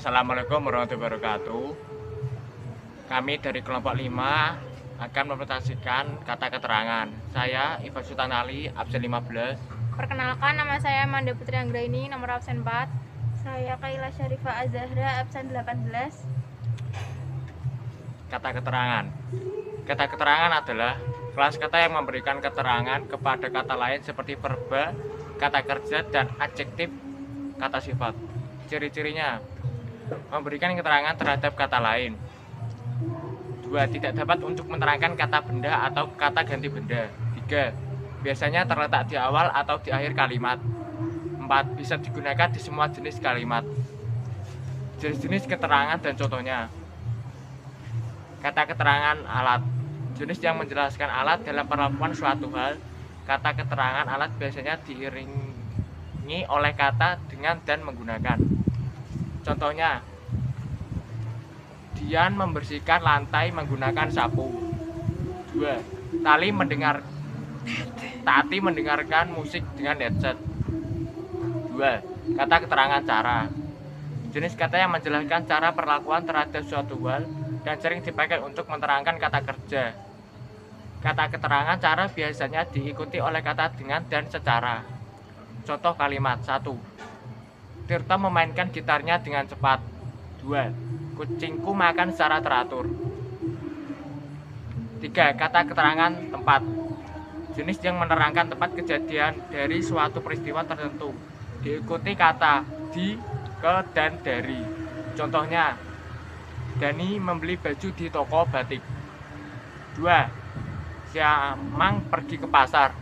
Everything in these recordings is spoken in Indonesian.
Assalamualaikum warahmatullahi wabarakatuh. Kami dari kelompok 5 akan mempresentasikan kata keterangan. Saya Iva Sutanali, absen 15. Perkenalkan, nama saya Amanda Putri Anggraini, nomor absen 4. Saya Kaila Syarifah Azahra, absen 18. Kata keterangan. Kata keterangan adalah kelas kata yang memberikan keterangan kepada kata lain seperti verba, kata kerja, dan adjektif kata sifat. Ciri-cirinya: memberikan keterangan terhadap kata lain. 2. Tidak dapat untuk menerangkan kata benda atau kata ganti benda. 3. Biasanya terletak di awal atau di akhir kalimat. 4. Bisa digunakan di semua jenis kalimat. Jenis-jenis keterangan dan contohnya. Kata keterangan alat. Jenis yang menjelaskan alat dalam perlakuan suatu hal. Kata keterangan alat biasanya diiringi oleh kata dengan dan menggunakan. Contohnya, Dian membersihkan lantai menggunakan sapu. 2. Tati mendengarkan musik dengan headset. 2. Kata keterangan cara. Jenis kata yang menjelaskan cara perlakuan terhadap suatu hal dan sering dipakai untuk menerangkan kata kerja. Kata keterangan cara biasanya diikuti oleh kata dengan dan secara. Contoh kalimat. 1. Tirta memainkan gitarnya dengan cepat. 2. Kucingku makan secara teratur. 3. Kata keterangan tempat. Jenis yang menerangkan tempat kejadian dari suatu peristiwa tertentu. Diikuti kata di, ke, dan dari. Contohnya, Dani membeli baju di toko batik. 2. Siamang pergi ke pasar.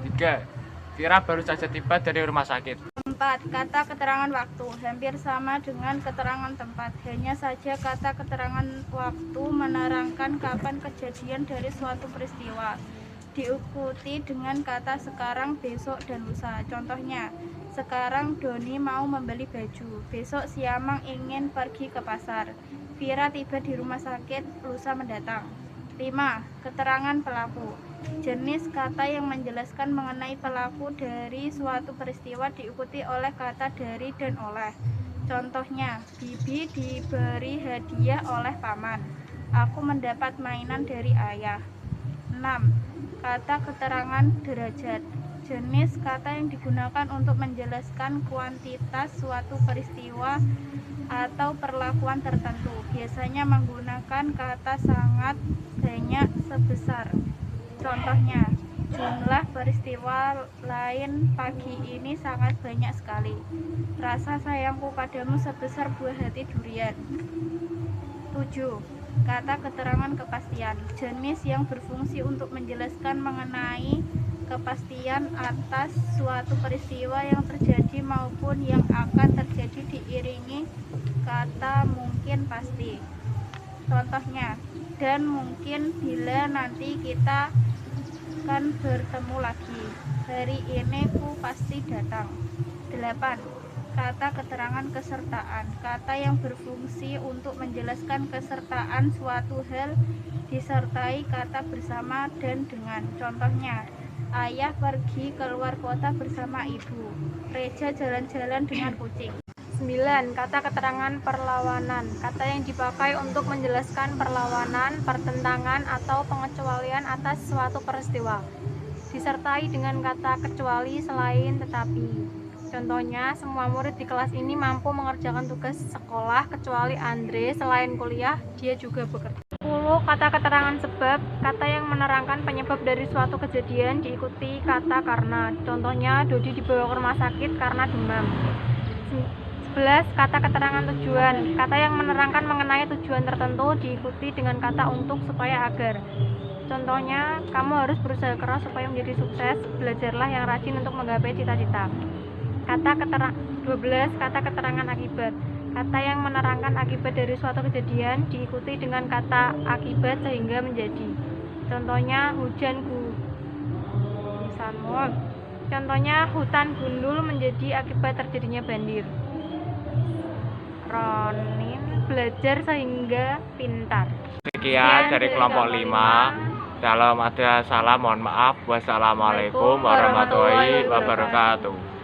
3. Vira baru saja tiba dari rumah sakit. 4. Kata keterangan waktu hampir sama dengan keterangan tempat. Hanya saja kata keterangan waktu menerangkan kapan kejadian dari suatu peristiwa. Diikuti dengan kata sekarang, besok, dan lusa. Contohnya, sekarang Doni mau membeli baju. Besok Siamang ingin pergi ke pasar. Vira tiba di rumah sakit lusa mendatang. 5. Keterangan pelaku. Jenis kata yang menjelaskan mengenai pelaku dari suatu peristiwa diikuti oleh kata dari dan oleh. Contohnya, Bibi diberi hadiah oleh paman. Aku mendapat mainan dari ayah. 6. Kata keterangan derajat. Jenis kata yang digunakan untuk menjelaskan kuantitas suatu peristiwa atau perlakuan tertentu. Biasanya menggunakan kata sangat, banyak, sebesar. Contohnya, jumlah peristiwa lain pagi ini sangat banyak sekali. Rasa sayangku padamu sebesar buah hati durian. 7. Kata keterangan kepastian. Jenis yang berfungsi untuk menjelaskan mengenai kepastian atas suatu peristiwa yang terjadi maupun yang akan terjadi diiringi kata mungkin pasti. Contohnya, dan mungkin bila nanti kita akan bertemu lagi. Hari ini ku pasti datang. 8. Kata keterangan kesertaan. Kata yang berfungsi untuk menjelaskan kesertaan suatu hal disertai kata bersama dan dengan. Contohnya, ayah pergi keluar kota bersama ibu. Reja jalan-jalan dengan kucing. 9. Kata keterangan perlawanan. Kata yang dipakai untuk menjelaskan perlawanan, pertentangan, atau pengecualian atas suatu peristiwa. Disertai dengan kata kecuali, selain, tetapi. Contohnya, semua murid di kelas ini mampu mengerjakan tugas sekolah kecuali Andre. Selain kuliah, dia juga bekerja. 10. Kata keterangan sebab. Kata yang menerangkan penyebab dari suatu kejadian diikuti kata karena. Contohnya, Dodi dibawa ke rumah sakit karena demam. 11. Kata keterangan tujuan. Kata yang menerangkan mengenai tujuan tertentu diikuti dengan kata untuk, supaya, agar. Contohnya, kamu harus berusaha keras supaya menjadi sukses. Belajarlah yang rajin untuk menggapai cita-cita. 12. Kata keterangan akibat. Kata yang menerangkan akibat dari suatu kejadian diikuti dengan kata akibat sehingga menjadi. Contohnya, Contohnya, hutan gundul menjadi akibat terjadinya banjir. Ronin belajar sehingga pintar. Sekian dari kelompok 5. Dalam ada salah mohon maaf. Wassalamualaikum warahmatullahi wabarakatuh.